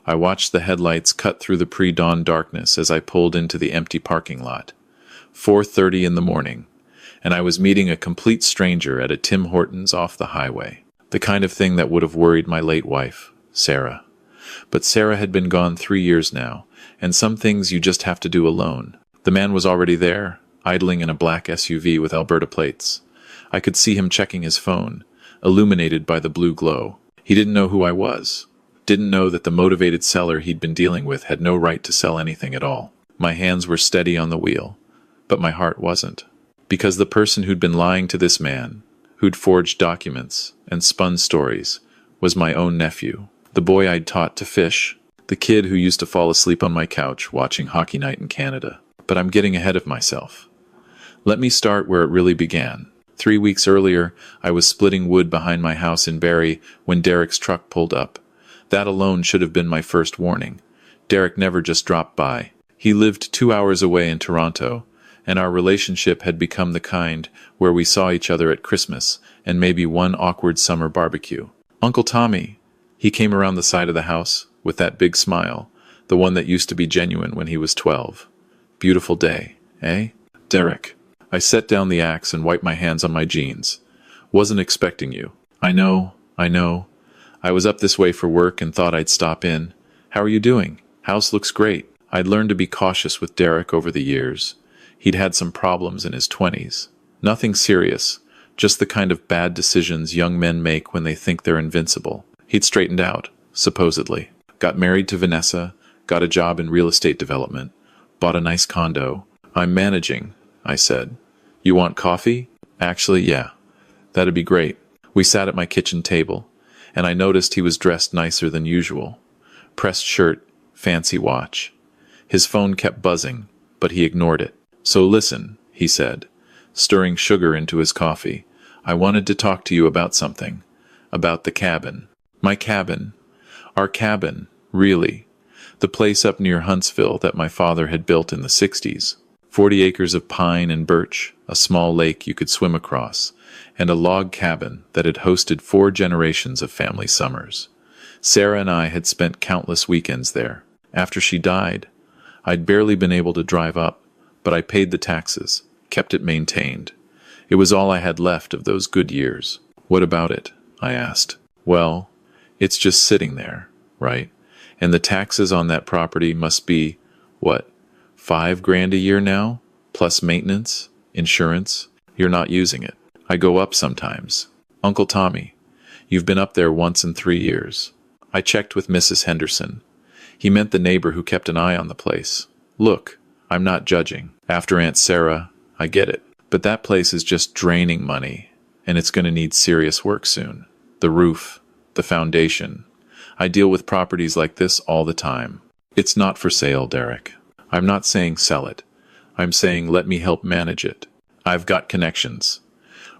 I watched the headlights cut through the pre-dawn darkness as I pulled into the empty parking lot. 4:30 in the morning, and I was meeting a complete stranger at a Tim Hortons off the highway. The kind of thing that would have worried my late wife, Sarah. But Sarah had been gone 3 years now, and some things you just have to do alone. The man was already there, idling in a black SUV with Alberta plates. I could see him checking his phone, illuminated by the blue glow. He didn't know who I was. Didn't know that the motivated seller he'd been dealing with had no right to sell anything at all. My hands were steady on the wheel, but my heart wasn't. Because the person who'd been lying to this man, who'd forged documents and spun stories, was my own nephew, the boy I'd taught to fish, the kid who used to fall asleep on my couch watching Hockey Night in Canada. But I'm getting ahead of myself. Let me start where it really began. 3 weeks earlier, I was splitting wood behind my house in Barrie when Derek's truck pulled up. That alone should have been my first warning. Derek never just dropped by. He lived 2 hours away in Toronto, and our relationship had become the kind where we saw each other at Christmas and maybe one awkward summer barbecue. Uncle Tommy. He came around the side of the house with that big smile, the one that used to be genuine when he was 12. Beautiful day, eh? Derek. I set down the axe and wiped my hands on my jeans. Wasn't expecting you. I know. I was up this way for work and thought I'd stop in. How are you doing? House looks great. I'd learned to be cautious with Derek over the years. He'd had some problems in his 20s. Nothing serious, just the kind of bad decisions young men make when they think they're invincible. He'd straightened out, supposedly. Got married to Vanessa, got a job in real estate development, bought a nice condo. I'm managing, I said. You want coffee? Actually, yeah. That'd be great. We sat at my kitchen table, and I noticed he was dressed nicer than usual. Pressed shirt, fancy watch. His phone kept buzzing, but he ignored it. So listen, he said, stirring sugar into his coffee. I wanted to talk to you about something. About the cabin. My cabin. Our cabin, really. The place up near Huntsville that my father had built in the 60s. 40 acres of pine and birch, a small lake you could swim across, and a log cabin that had hosted 4 generations of family summers. Sarah and I had spent countless weekends there. After she died, I'd barely been able to drive up, but I paid the taxes, kept it maintained. It was all I had left of those good years. What about it? I asked. Well, it's just sitting there, right? And the taxes on that property must be, what, $5,000 a year now? Plus maintenance, insurance. You're not using it. I go up sometimes. Uncle Tommy, you've been up there once in 3 years. I checked with Mrs. Henderson. He meant the neighbor who kept an eye on the place. Look, I'm not judging. After Aunt Sarah, I get it. But that place is just draining money, and it's going to need serious work soon. The roof, the foundation. I deal with properties like this all the time. It's not for sale, Derek. I'm not saying sell it. I'm saying let me help manage it. I've got connections.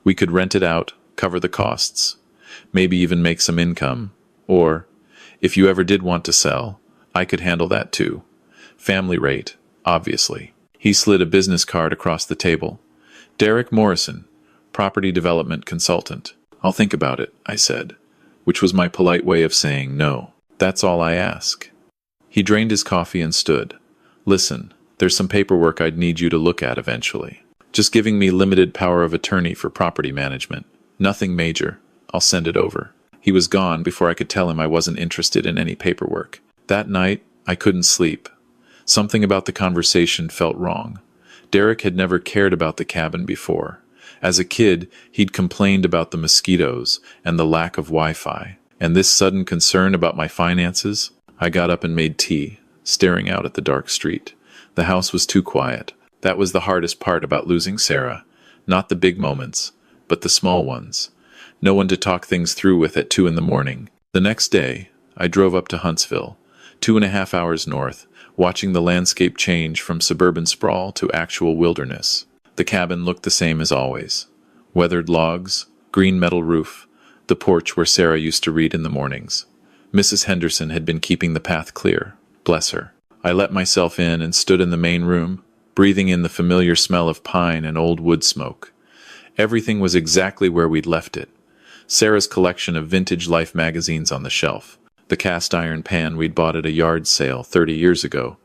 We could rent it out, cover the costs, maybe even make some income. Or, if you ever did want to sell, I could handle that too. Family rate, obviously. He slid a business card across the table. Derek Morrison, property development consultant. I'll think about it, I said, which was my polite way of saying no. That's all I ask. He drained his coffee and stood. Listen, there's some paperwork I'd need you to look at eventually. Just giving me limited power of attorney for property management. Nothing major. I'll send it over. He was gone before I could tell him I wasn't interested in any paperwork. That night, I couldn't sleep. Something about the conversation felt wrong. Derek had never cared about the cabin before. As a kid, he'd complained about the mosquitoes and the lack of Wi-Fi. And this sudden concern about my finances? I got up and made tea, staring out at the dark street. The house was too quiet. That was the hardest part about losing Sarah. Not the big moments, but the small ones. No one to talk things through with at 2 a.m. The next day, I drove up to Huntsville, 2.5 hours north, watching the landscape change from suburban sprawl to actual wilderness. The cabin looked the same as always. Weathered logs, green metal roof, the porch where Sarah used to read in the mornings. Mrs. Henderson had been keeping the path clear. Bless her. I let myself in and stood in the main room, breathing in the familiar smell of pine and old wood smoke. Everything was exactly where we'd left it. Sarah's collection of vintage Life magazines on the shelf. The cast iron pan we'd bought at a yard sale 30 years ago.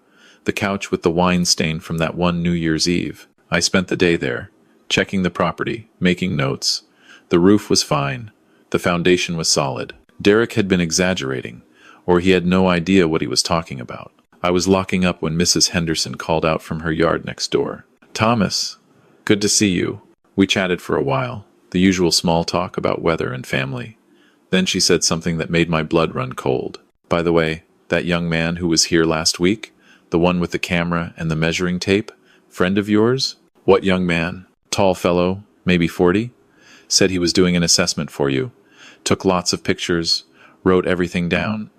The couch with the wine stain from that one New Year's Eve. I spent the day there, checking the property, making notes. The roof was fine. The foundation was solid. Derek had been exaggerating, or he had no idea what he was talking about. I was locking up when Mrs. Henderson called out from her yard next door. "Thomas, good to see you." We chatted for a while, the usual small talk about weather and family. Then she said something that made my blood run cold. "By the way, that young man who was here last week, the one with the camera and the measuring tape, friend of yours?" "What young man?" "Tall fellow, maybe 40. Said he was doing an assessment for you. Took lots of pictures, wrote everything down.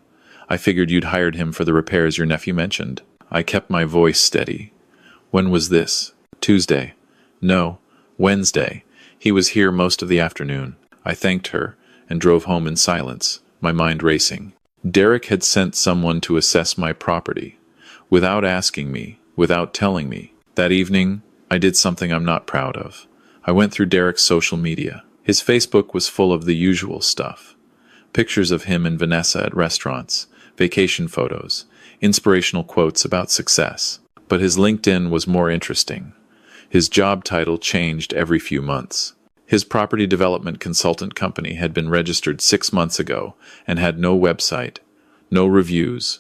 I figured you'd hired him for the repairs your nephew mentioned." I kept my voice steady. "When was this?" "Tuesday." "No, Wednesday. He was here most of the afternoon." I thanked her and drove home in silence, my mind racing. Derek had sent someone to assess my property, without asking me, without telling me. That evening, I did something I'm not proud of. I went through Derek's social media. His Facebook was full of the usual stuff. Pictures of him and Vanessa at restaurants, vacation photos, inspirational quotes about success. But his LinkedIn was more interesting. His job title changed every few months. His property development consultant company had been registered 6 months ago and had no website, no reviews,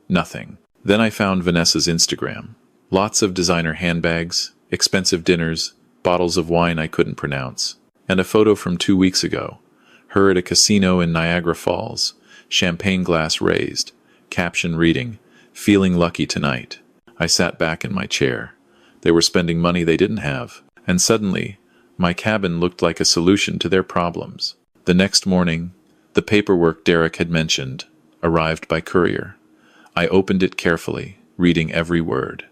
nothing. Then I found Vanessa's Instagram. Lots of designer handbags, expensive dinners, bottles of wine I couldn't pronounce, and a photo from 2 weeks ago. Her at a casino in Niagara Falls, champagne glass raised, caption reading, "Feeling lucky tonight." I sat back in my chair. They were spending money they didn't have, and suddenly, my cabin looked like a solution to their problems. The next morning, the paperwork Derek had mentioned arrived by courier. I opened it carefully, reading every word.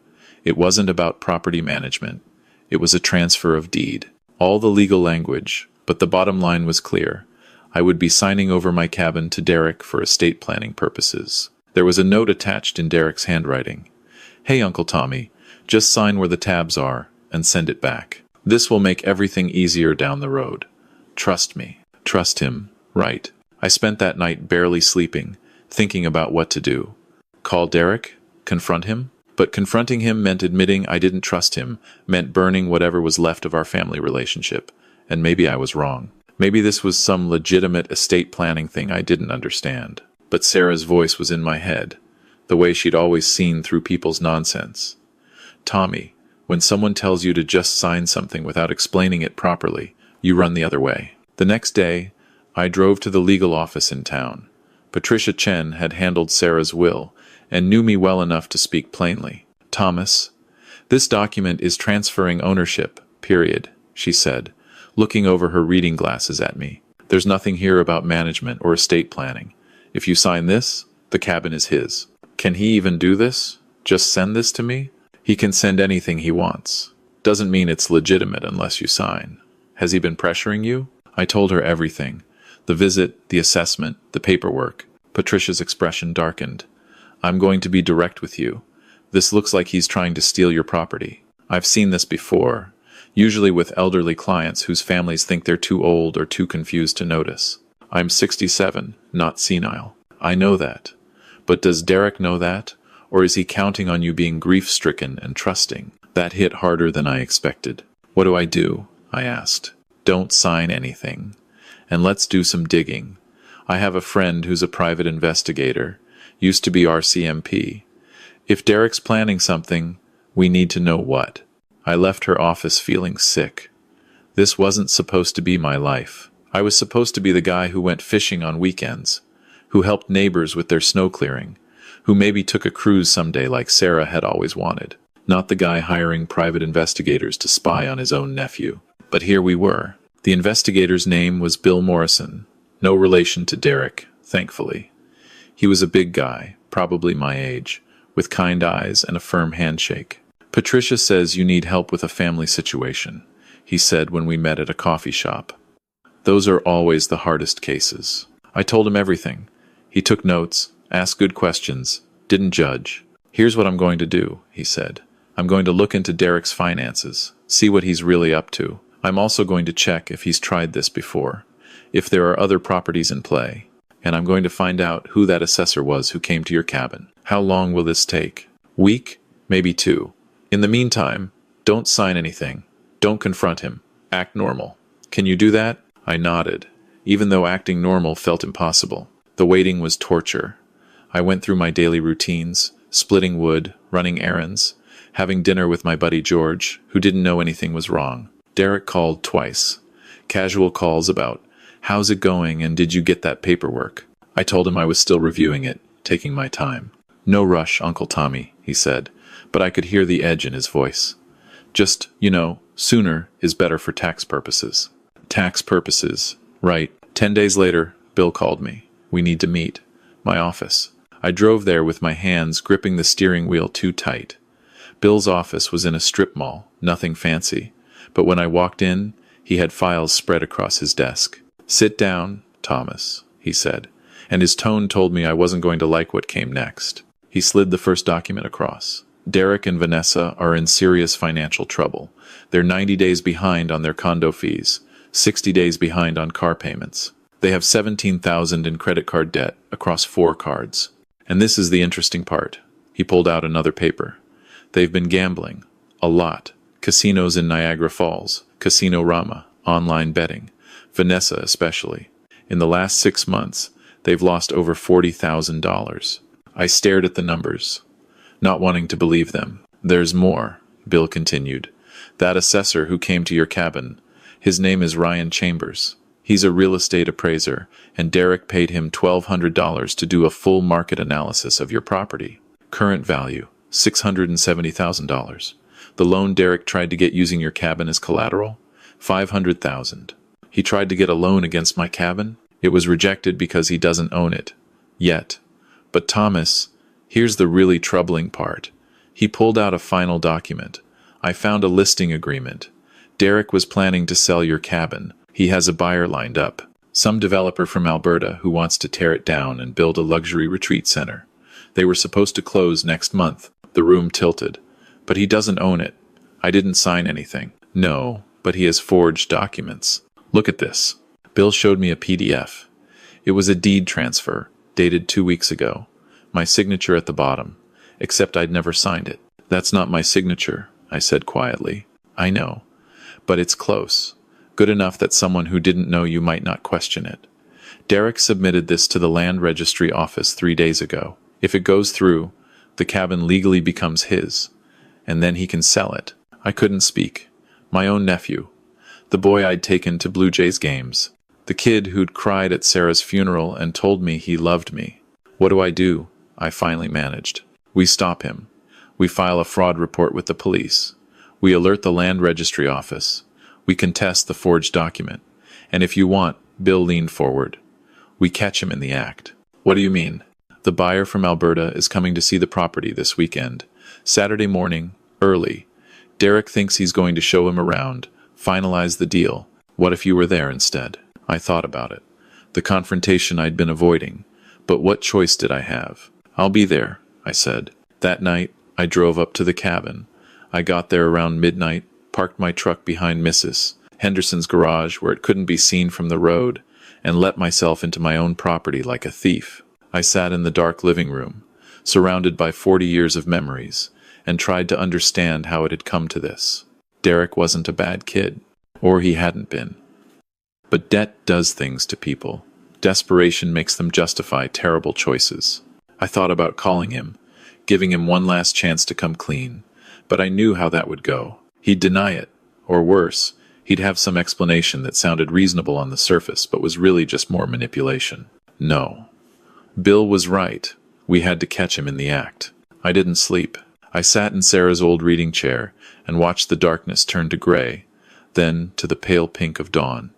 It wasn't about property management. It was a transfer of deed. All the legal language, but the bottom line was clear. I would be signing over my cabin to Derek for estate planning purposes. There was a note attached in Derek's handwriting. "Hey, Uncle Tommy, just sign where the tabs are and send it back. This will make everything easier down the road. Trust me." Trust him, right. I spent that night barely sleeping, thinking about what to do. Call Derek? Confront him? But confronting him meant admitting I didn't trust him, meant burning whatever was left of our family relationship. And maybe I was wrong. Maybe this was some legitimate estate planning thing I didn't understand. But Sarah's voice was in my head, the way she'd always seen through people's nonsense. "Tommy, when someone tells you to just sign something without explaining it properly, you run the other way." The next day, I drove to the legal office in town. Patricia Chen had handled Sarah's will and knew me well enough to speak plainly. "Thomas, this document is transferring ownership, period," she said, looking over her reading glasses at me. "There's nothing here about management or estate planning. If you sign this, the cabin is his." "Can he even do this? Just send this to me?" "He can send anything he wants. Doesn't mean it's legitimate unless you sign." "Has he been pressuring you?" I told her everything. The visit, the assessment, the paperwork. Patricia's expression darkened. "I'm going to be direct with you. This looks like he's trying to steal your property. I've seen this before, usually with elderly clients whose families think they're too old or too confused to notice. I'm 67, not senile. I know that. But does Derek know that? Or is he counting on you being grief-stricken and trusting?" That hit harder than I expected. "What do I do?" I asked. "Don't sign anything. And let's do some digging. I have a friend who's a private investigator, used to be RCMP. If Derek's planning something, we need to know what." I left her office feeling sick. This wasn't supposed to be my life. I was supposed to be the guy who went fishing on weekends, who helped neighbors with their snow clearing, who maybe took a cruise someday like Sarah had always wanted. Not the guy hiring private investigators to spy on his own nephew. But here we were. The investigator's name was Bill Morrison. No relation to Derek, thankfully. He was a big guy, probably my age, with kind eyes and a firm handshake. "Patricia says you need help with a family situation," he said when we met at a coffee shop. "Those are always the hardest cases." I told him everything. He took notes, asked good questions, didn't judge. "Here's what I'm going to do," he said. "I'm going to look into Derek's finances, see what he's really up to. I'm also going to check if he's tried this before, if there are other properties in play. and I'm going to find out who that assessor was who came to your cabin. How long will this take? Week? Maybe 2. In the meantime, don't sign anything. Don't confront him. Act normal. Can you do that? I nodded, even though acting normal felt impossible. The waiting was torture. I went through my daily routines, splitting wood, running errands, having dinner with my buddy George, who didn't know anything was wrong. Derek called twice. Casual calls about, how's it going and did you get that paperwork? I told him I was still reviewing it, taking my time. No rush, Uncle Tommy, he said, but I could hear the edge in his voice. Just, sooner is better for tax purposes. Tax purposes, right. 10 days later, Bill called me. We need to meet. My office. I drove there with my hands gripping the steering wheel too tight. Bill's office was in a strip mall, nothing fancy, but when I walked in, he had files spread across his desk. Sit down, Thomas, he said, and his tone told me I wasn't going to like what came next. He slid the first document across. Derek and Vanessa are in serious financial trouble. They're 90 days behind on their condo fees, 60 days behind on car payments. They have $17,000 in credit card debt across 4 cards. And this is the interesting part. He pulled out another paper. They've been gambling. A lot. Casinos in Niagara Falls, Casino Rama, online betting. Vanessa especially. In the last 6 months, they've lost over $40,000. I stared at the numbers, not wanting to believe them. There's more, Bill continued. That assessor who came to your cabin, his name is Ryan Chambers. He's a real estate appraiser, and Derek paid him $1,200 to do a full market analysis of your property. Current value, $670,000. The loan Derek tried to get using your cabin as collateral, $500,000. He tried to get a loan against my cabin. It was rejected because he doesn't own it. Yet. But Thomas, here's the really troubling part. He pulled out a final document. I found a listing agreement. Derek was planning to sell your cabin. He has a buyer lined up. Some developer from Alberta who wants to tear it down and build a luxury retreat center. They were supposed to close next month. The room tilted. But he doesn't own it. I didn't sign anything. No, but he has forged documents. Look at this. Bill showed me a PDF. It was a deed transfer, dated 2 weeks ago. My signature at the bottom, except I'd never signed it. That's not my signature, I said quietly. I know, but it's close. Good enough that someone who didn't know you might not question it. Derek submitted this to the land registry office 3 days ago. If it goes through, the cabin legally becomes his, and then he can sell it. I couldn't speak. My own nephew, the boy I'd taken to Blue Jays games, the kid who'd cried at Sarah's funeral and told me he loved me. What do? I finally managed. We stop him. We file a fraud report with the police. We alert the land registry office. We contest the forged document. And if you want, Bill leaned forward. We catch him in the act. What do you mean? The buyer from Alberta is coming to see the property this weekend. Saturday morning, early. Derek thinks he's going to show him around, finalize the deal. What if you were there instead? I thought about it. The confrontation I'd been avoiding. But what choice did I have? I'll be there, I said. That night, I drove up to the cabin. I got there around midnight, parked my truck behind Mrs. Henderson's garage where it couldn't be seen from the road, and let myself into my own property like a thief. I sat in the dark living room, surrounded by 40 years of memories, and tried to understand how it had come to this. Derek wasn't a bad kid, or he hadn't been. But debt does things to people. Desperation makes them justify terrible choices. I thought about calling him, giving him one last chance to come clean, but I knew how that would go. He'd deny it, or worse, he'd have some explanation that sounded reasonable on the surface but was really just more manipulation. No. Bill was right. We had to catch him in the act. I didn't sleep. I sat in Sarah's old reading chair and watched the darkness turn to gray, then to the pale pink of dawn.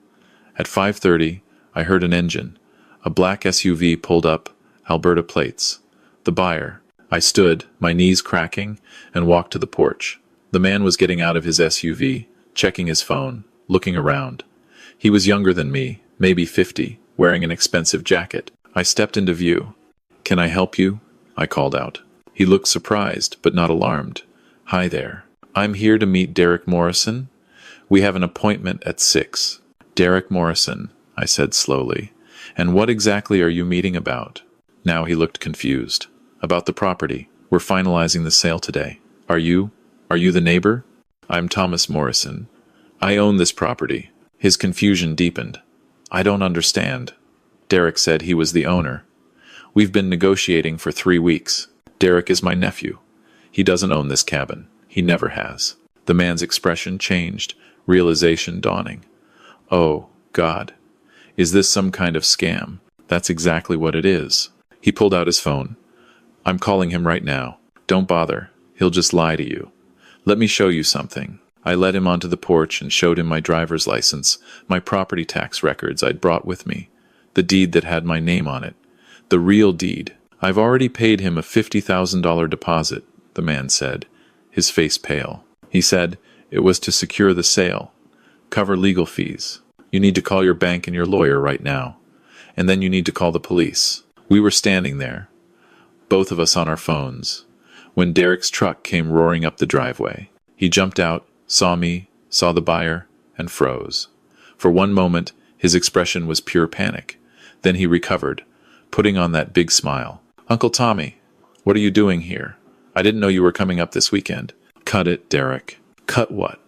At 5:30, I heard an engine. A black SUV pulled up, Alberta plates. The buyer. I stood, my knees cracking, and walked to the porch. The man was getting out of his SUV, checking his phone, looking around. He was younger than me, maybe 50, wearing an expensive jacket. I stepped into view. "Can I help you?" I called out. He looked surprised, but not alarmed. "Hi there. I'm here to meet Derek Morrison. We have an appointment at 6. "Derek Morrison," I said slowly, And what exactly are you meeting about? Now he looked confused. About the property. We're finalizing the sale today. Are you? Are you the neighbor? I'm Thomas Morrison. I own this property. His confusion deepened. I don't understand. Derek said he was the owner. We've been negotiating for 3 weeks. Derek is my nephew. He doesn't own this cabin. He never has. The man's expression changed, realization dawning. Oh, God. Is this some kind of scam? That's exactly what it is. He pulled out his phone. I'm calling him right now. Don't bother. He'll just lie to you. Let me show you something. I led him onto the porch and showed him my driver's license, my property tax records I'd brought with me, the deed that had my name on it. The real deed. I've already paid him a $50,000 deposit, the man said, his face pale. He said it was to secure the sale, cover legal fees. You need to call your bank and your lawyer right now. And then you need to call the police. We were standing there, both of us on our phones, when Derek's truck came roaring up the driveway. He jumped out, saw me, saw the buyer, and froze. For one moment, his expression was pure panic. Then he recovered, putting on that big smile. Uncle Tommy, what are you doing here? I didn't know you were coming up this weekend. Cut it, Derek. Cut what?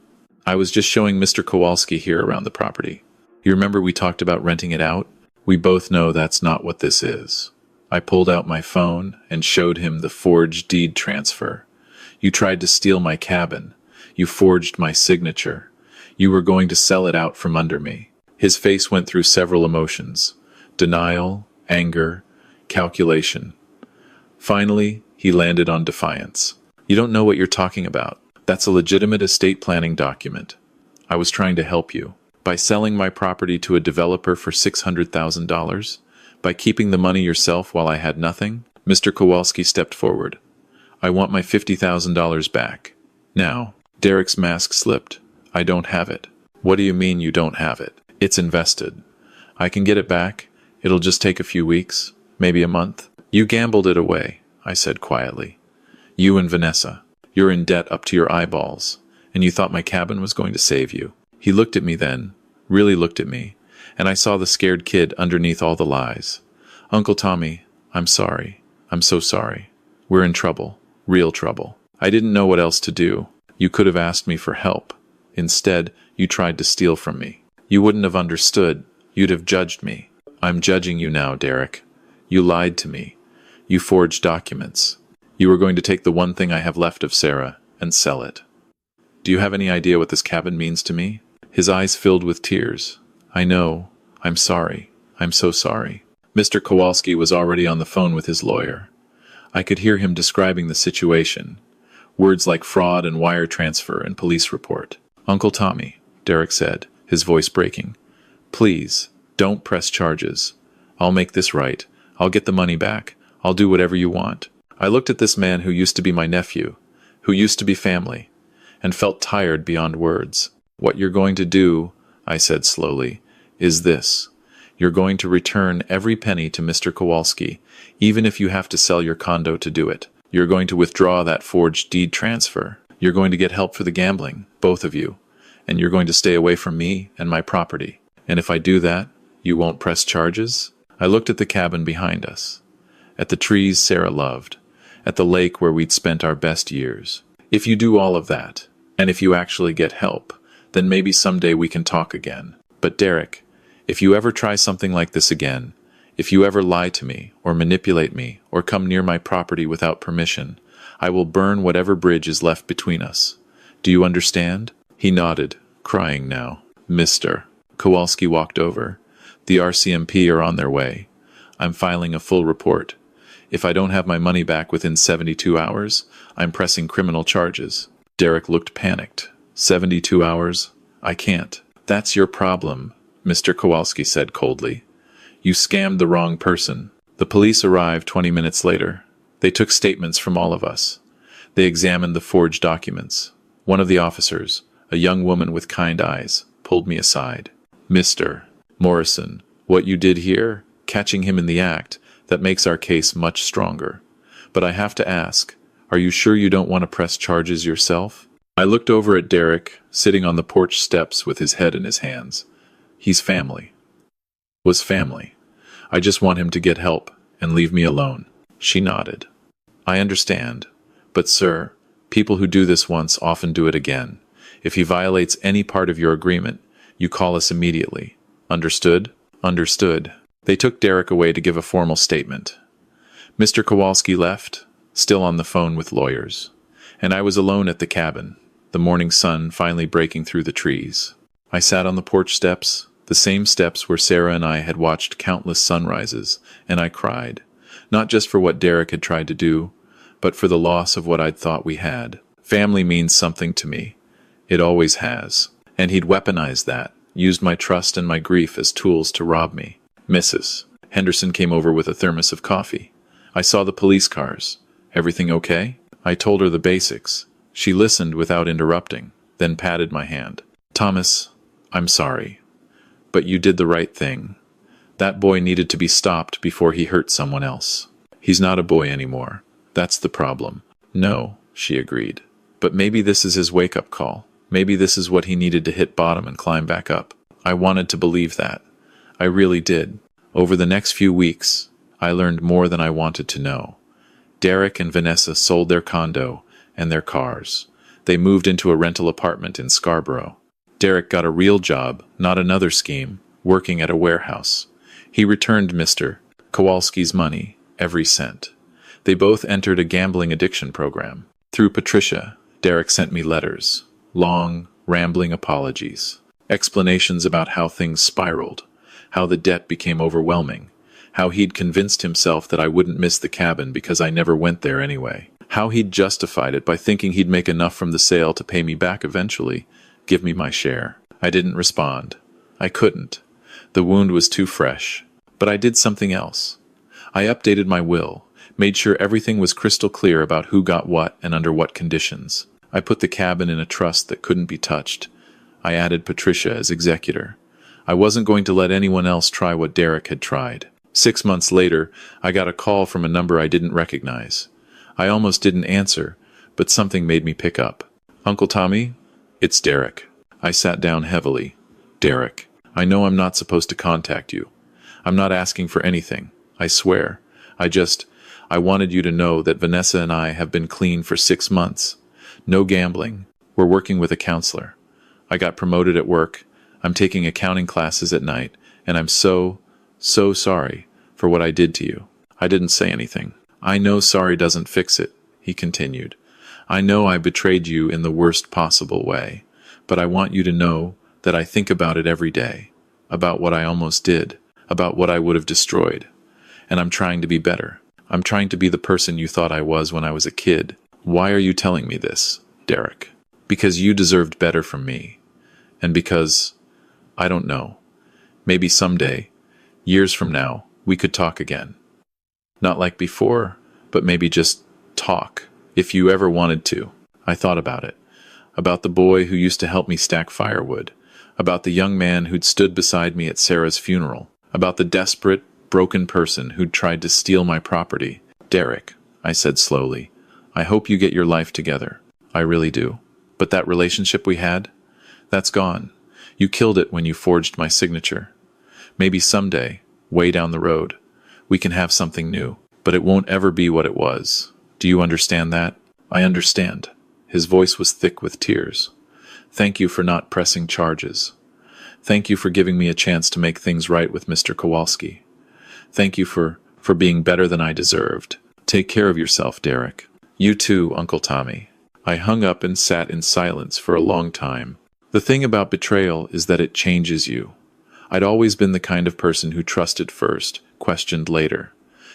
I was just showing Mr. Kowalski here around the property. You remember we talked about renting it out? We both know that's not what this is. I pulled out my phone and showed him the forged deed transfer. You tried to steal my cabin. You forged my signature. You were going to sell it out from under me. His face went through several emotions: denial, anger, calculation. Finally, he landed on defiance. You don't know what you're talking about. That's a legitimate estate planning document. I was trying to help you. By selling my property to a developer for $600,000? By keeping the money yourself while I had nothing? Mr. Kowalski stepped forward. I want my $50,000 back. Now. Derek's mask slipped. I don't have it. What do you mean you don't have it? It's invested. I can get it back. It'll just take a few weeks, maybe a month. You gambled it away, I said quietly. You and Vanessa. You're in debt up to your eyeballs, and you thought my cabin was going to save you. He looked at me then, really looked at me, and I saw the scared kid underneath all the lies. Uncle Tommy, I'm sorry. I'm so sorry. We're in trouble. Real trouble. I didn't know what else to do. You could have asked me for help. Instead, you tried to steal from me. You wouldn't have understood. You'd have judged me. I'm judging you now, Derek. You lied to me. You forged documents. You were going to take the one thing I have left of Sarah and sell it. Do you have any idea what this cabin means to me? His eyes filled with tears. I know. I'm sorry. I'm so sorry. Mr. Kowalski was already on the phone with his lawyer. I could hear him describing the situation. Words like fraud and wire transfer and police report. Uncle Tommy, Derek said, his voice breaking. Please, don't press charges. I'll make this right. I'll get the money back. I'll do whatever you want. I looked at this man who used to be my nephew, who used to be family, and felt tired beyond words. What you're going to do, I said slowly, is this. You're going to return every penny to Mr. Kowalski, even if you have to sell your condo to do it. You're going to withdraw that forged deed transfer. You're going to get help for the gambling, both of you. And you're going to stay away from me and my property. And if I do that, you won't press charges? I looked at the cabin behind us, at the trees Sarah loved, at the lake where we'd spent our best years. If you do all of that, and if you actually get help, then maybe someday we can talk again. But Derek, if you ever try something like this again, if you ever lie to me, or manipulate me, or come near my property without permission, I will burn whatever bridge is left between us. Do you understand? He nodded, crying now. Mr. Kowalski walked over. The RCMP are on their way. I'm filing a full report. If I don't have my money back within 72 hours, I'm pressing criminal charges. Derek looked panicked. 72 hours? I can't. That's your problem, Mr. Kowalski said coldly. You scammed the wrong person. The police arrived 20 minutes later. They took statements from all of us. They examined the forged documents. One of the officers, a young woman with kind eyes, pulled me aside. Mr. Morrison, what you did here, catching him in the act, that makes our case much stronger. But I have to ask, are you sure you don't want to press charges yourself? I looked over at Derek, sitting on the porch steps with his head in his hands. He's family. Was family. I just want him to get help and leave me alone." She nodded. "I understand. But sir, people who do this once often do it again. If he violates any part of your agreement, you call us immediately. Understood?" "Understood." They took Derek away to give a formal statement. Mr. Kowalski left, still on the phone with lawyers, and I was alone at the cabin, the morning sun finally breaking through the trees. I sat on the porch steps, the same steps where Sarah and I had watched countless sunrises, and I cried, not just for what Derek had tried to do, but for the loss of what I'd thought we had. Family means something to me. It always has. And he'd weaponized that, used my trust and my grief as tools to rob me. "Mrs. Henderson came over with a thermos of coffee. I saw the police cars. Everything okay?" I told her the basics. She listened without interrupting, then patted my hand. "Thomas, I'm sorry. But you did the right thing. That boy needed to be stopped before he hurt someone else. He's not a boy anymore. That's the problem." "No," she agreed. "But maybe this is his wake-up call. Maybe this is what he needed to hit bottom and climb back up." I wanted to believe that. I really did. Over the next few weeks, I learned more than I wanted to know. Derek and Vanessa sold their condo and their cars. They moved into a rental apartment in Scarborough. Derek got a real job, not another scheme, working at a warehouse. He returned Mr. Kowalski's money, every cent. They both entered a gambling addiction program. Through Patricia, Derek sent me letters, long, rambling apologies, explanations about how things spiraled, how the debt became overwhelming, how he'd convinced himself that I wouldn't miss the cabin because I never went there anyway, how he'd justified it by thinking he'd make enough from the sale to pay me back eventually, give me my share. I didn't respond. I couldn't. The wound was too fresh. But I did something else. I updated my will, made sure everything was crystal clear about who got what and under what conditions. I put the cabin in a trust that couldn't be touched. I added Patricia as executor. I wasn't going to let anyone else try what Derek had tried. 6 months later, I got a call from a number I didn't recognize. I almost didn't answer, but something made me pick up. "Uncle Tommy? It's Derek." I sat down heavily. "Derek, I know I'm not supposed to contact you. I'm not asking for anything. I swear. I wanted you to know that Vanessa and I have been clean for 6 months. No gambling. We're working with a counselor. I got promoted at work. I'm taking accounting classes at night, and I'm so sorry for what I did to you." I didn't say anything. "I know sorry doesn't fix it," he continued. "I know I betrayed you in the worst possible way, but I want you to know that I think about it every day, about what I almost did, about what I would have destroyed. And I'm trying to be better. I'm trying to be the person you thought I was when I was a kid. Why are you telling me this, Derek? Because you deserved better from me. And because, I don't know, maybe someday, years from now, we could talk again. Not like before, but maybe just talk, if you ever wanted to." I thought about it. About the boy who used to help me stack firewood. About the young man who'd stood beside me at Sarah's funeral. About the desperate, broken person who'd tried to steal my property. "Derek," I said slowly, "I hope you get your life together. I really do. But that relationship we had? That's gone. You killed it when you forged my signature. Maybe someday, way down the road, we can have something new. But it won't ever be what it was. Do you understand that?" "I understand." His voice was thick with tears. "Thank you for not pressing charges. Thank you for giving me a chance to make things right with Mr. Kowalski. Thank you for being better than I deserved. Take care of yourself, Derek." "You too, Uncle Tommy." I hung up and sat in silence for a long time. The thing about betrayal is that it changes you. I'd always been the kind of person who trusted first, questioned later.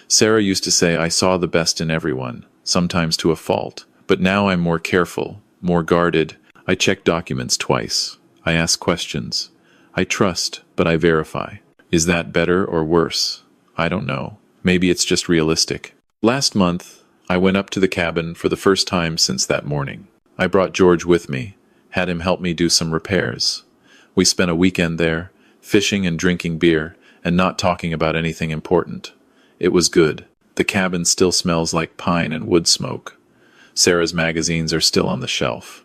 Sarah used to say I saw the best in everyone, sometimes to a fault. But now I'm more careful, more guarded. I check documents twice. I ask questions. I trust, but I verify. Is that better or worse? I don't know. Maybe it's just realistic. Last month, I went up to the cabin for the first time since that morning. I brought George with me, had him help me do some repairs. We spent a weekend there, fishing and drinking beer, and not talking about anything important. It was good. The cabin still smells like pine and wood smoke. Sarah's magazines are still on the shelf.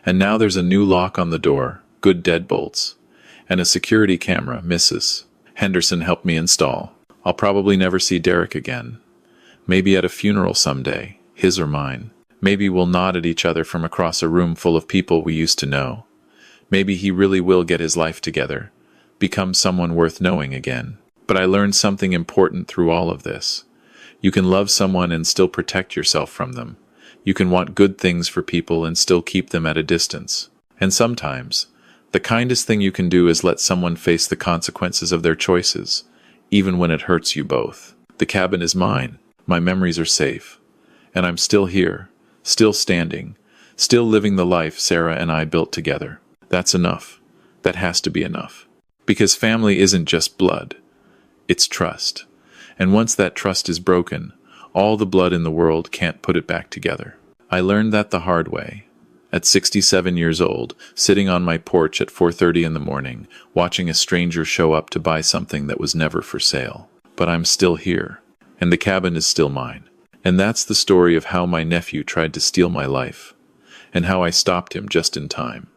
And now there's a new lock on the door, good deadbolts, and a security camera Mrs. Henderson helped me install. I'll probably never see Derek again. Maybe at a funeral someday, his or mine. Maybe we'll nod at each other from across a room full of people we used to know. Maybe he really will get his life together, become someone worth knowing again. But I learned something important through all of this. You can love someone and still protect yourself from them. You can want good things for people and still keep them at a distance. And sometimes, the kindest thing you can do is let someone face the consequences of their choices, even when it hurts you both. The cabin is mine. My memories are safe. And I'm still here, still standing, still living the life Sarah and I built together. That's enough. That has to be enough. Because family isn't just blood. It's trust. And once that trust is broken, all the blood in the world can't put it back together. I learned that the hard way. At 67 years old, sitting on my porch at 4:30 in the morning, watching a stranger show up to buy something that was never for sale. But I'm still here. And the cabin is still mine. And that's the story of how my nephew tried to steal my life, and how I stopped him just in time.